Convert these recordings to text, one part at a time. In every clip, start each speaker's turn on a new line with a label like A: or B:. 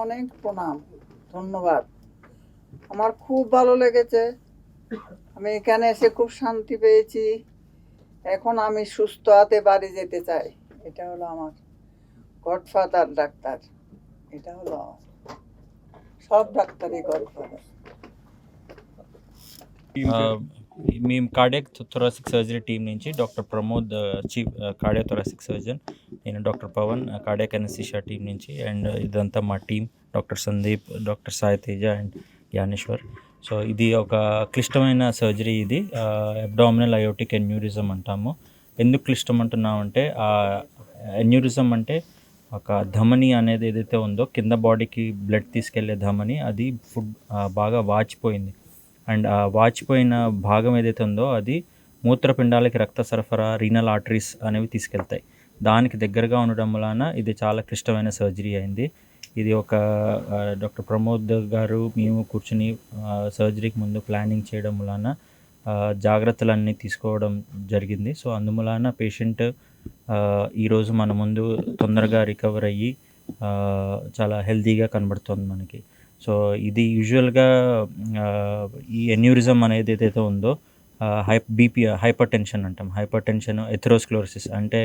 A: অনেক প্রণাম, ধন্যবাদ। আমার খুব ভালো লেগেছে, আমি এখানে এসে খুব শান্তি পেয়েছি। এখন আমি সুস্থ হাতে বাড়ি যেতে চাই। এটা হলো আমার গডফাদার ডাক্তার, এটা হলো সব ডাক্তারই গডফাদার।
B: మేము కార్డియాక్ థొరాసిక్ సర్జరీ టీం నుంచి doctor Pramod, chief cardiac thoracic surgeon. నేను doctor Pavan, cardiac anaesthesia team నుంచి. అండ్ ఇదంతా మా team, doctor Sandeep, doctor Sai Teja and Gnaneshwar. So ఇది ఒక క్లిష్టమైన సర్జరీ. ఇది అబ్డామినల్ అయోటిక్ ఎన్యూరిజం అంటాము. ఎందుకు క్లిష్టం అంటున్నామంటే, ఎన్యూరిజం అంటే ఒక ధమని అనేది ఏదైతే ఉందో కింద బాడీకి బ్లడ్ తీసుకెళ్లే ధమని, అది బాగా వాచిపోయింది. అండ్ ఆ వాచిపోయిన భాగం ఏదైతే ఉందో అది మూత్రపిండాలకి రక్త సరఫరా, రీనల్ ఆర్టరీస్ అనేవి తీసుకెళ్తాయి. దానికి దగ్గరగా ఉండడం వలన ఇది చాలా క్లిష్టమైన సర్జరీ అయింది. ఇది ఒక డాక్టర్ ప్రమోద్ గారు మేము కూర్చుని సర్జరీకి ముందు ప్లానింగ్ చేయడం వలన జాగ్రత్తలన్నీ తీసుకోవడం జరిగింది. సో అందువలన పేషెంట్ ఈరోజు మన ముందు తొందరగా రికవర్ అయ్యి చాలా హెల్తీగా కనబడుతుంది మనకి. సో ఇది యూజువల్గా ఈ ఎన్యూరిజం అనేది ఏదైతే ఉందో బీపీ, హైపర్ టెన్షన్ అంటాం. హైపర్ టెన్షన్, ఎథెరోస్క్లెరోసిస్ అంటే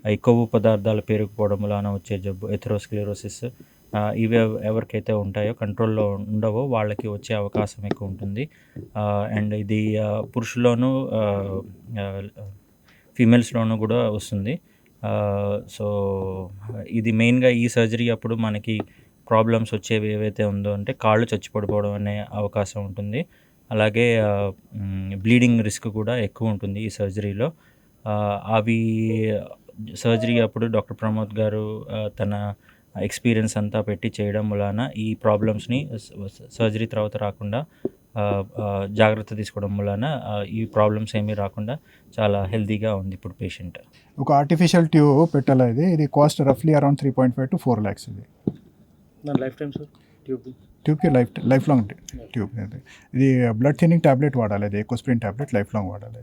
B: ఈ కొవ్వు పదార్థాలు పేరుకుపోవడం వలన వచ్చే జబ్బు ఎథెరోస్క్లెరోసిస్. ఇవి ఎవరికైతే ఉంటాయో, కంట్రోల్లో ఉండవో వాళ్ళకి వచ్చే అవకాశం ఎక్కువ ఉంటుంది. అండ్ ఇది పురుషుల్లోనూ ఫీమేల్స్లోనూ కూడా వస్తుంది. సో ఇది మెయిన్గా ఈ సర్జరీ అప్పుడు మనకి ప్రాబ్లమ్స్ వచ్చేవి ఏవైతే ఉందో అంటే కాళ్ళు చచ్చిపడిపోవడం అనే అవకాశం ఉంటుంది. అలాగే బ్లీడింగ్ రిస్క్ కూడా ఎక్కువ ఉంటుంది ఈ సర్జరీలో. అవి సర్జరీ అప్పుడు డాక్టర్ ప్రమోద్ గారు తన ఎక్స్పీరియన్స్ అంతా పెట్టి చేయడం వలన ఈ ప్రాబ్లమ్స్ని సర్జరీ తర్వాత రాకుండా జాగ్రత్త తీసుకోవడం వలన ఈ ప్రాబ్లమ్స్ ఏమీ రాకుండా చాలా హెల్తీగా ఉంది ఇప్పుడు పేషెంట్.
C: ఒక ఆర్టిఫిషియల్ ట్యూబ్ పెట్టాలి. ఇది కాస్ట్ రఫ్లీ అరౌండ్ 3.5 to 4 lakhs. ఇది
B: లైఫ్ టైం సార్.
C: ట్యూబ్కి లైఫ్ లాంగ్ ట్యూబ్. ఇది బ్లడ్ థిన్నింగ్ ట్యాబ్లెట్ వాడాలి. అది ఎకోస్ప్రిన్ ట్యాబ్లెట్ లైఫ్ లాంగ్ వాడాలి.